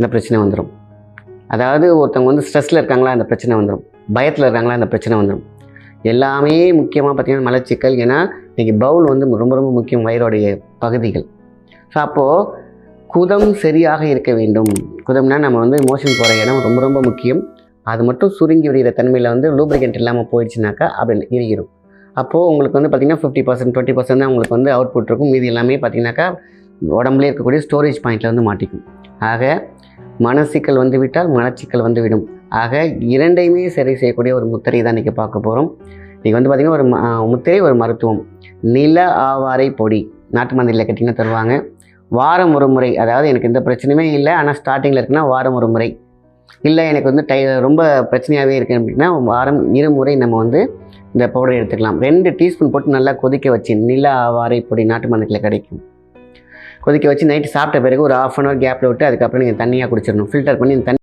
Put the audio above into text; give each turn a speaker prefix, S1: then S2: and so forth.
S1: இந்த பிரச்சனை வந்துடும். அதாவது ஒருத்தவங்க வந்து ஸ்ட்ரெஸ்ஸில் இருக்காங்களா அந்த பிரச்சனை வந்துடும், பயத்தில் இருக்காங்களா அந்த பிரச்சனை வந்துடும். எல்லாமே முக்கியமாக பார்த்திங்கன்னா மலச்சிக்கல். ஏன்னா இன்றைக்கி பவுல் வந்து ரொம்ப ரொம்ப முக்கியம், வயிறுடைய பகுதிகள். ஸோ அப்போது குதம் சரியாக இருக்க வேண்டும். குதம்னா நம்ம வந்து மோஷன் போகிற இடம் ரொம்ப ரொம்ப முக்கியம். அது மட்டும் சுருங்கி விடுகிற தன்மையில் வந்து லூப்ரிகண்ட் இல்லாமல் போயிடுச்சுனாக்கா அப்படி இறுகிடும். அப்போது உங்களுக்கு வந்து பார்த்திங்கன்னா 50% 20% தான் உங்களுக்கு வந்து அவுட்புட் இருக்கும். மீதி எல்லாமே பார்த்திங்கனாக்கா உடம்புலே இருக்கக்கூடிய ஸ்டோரேஜ் பாயிண்டில் வந்து மாட்டிக்கும். ஆக மனசிக்கல் வந்து விட்டால் மலச்சிக்கல் வந்து விடும். ஆக இரண்டையுமே சரி செய்யக்கூடிய ஒரு முத்திரை தான் இன்றைக்கி பார்க்க போகிறோம். இன்றைக்கி வந்து பார்த்திங்கன்னா ஒரு முத்திரை, ஒரு மருத்துவம். நில ஆவாரை பொடி நாட்டு மந்திரில் கேட்டிங்கன்னா தருவாங்க. வாரம் ஒரு முறை, அதாவது எனக்கு எந்த பிரச்சனையுமே இல்லை ஆனால் ஸ்டார்டிங்கில் இருக்குன்னா வாரம் ஒரு முறை, இல்லை எனக்கு வந்து ரொம்ப பிரச்சனையாகவே இருக்குது அப்படின்னா வாரம் 2 முறை நம்ம வந்து இந்த பவுடரை எடுத்துக்கலாம். 2 டீஸ்பூன் போட்டு நல்லா கொதிக்க வச்சு, நில ஆவாரை பொடி நாட்டு மந்திரில் கிடைக்கும், கொதிக்க வச்சு நைட்டு சாப்பிட்ட பிறகு ஒரு ½ அன் ஹவர் கேப்பில் விட்டு அதுக்கப்புறம் நீங்கள் தண்ணியாக குடிச்சிடணும். ஃபில்டர் பண்ணி தண்ணி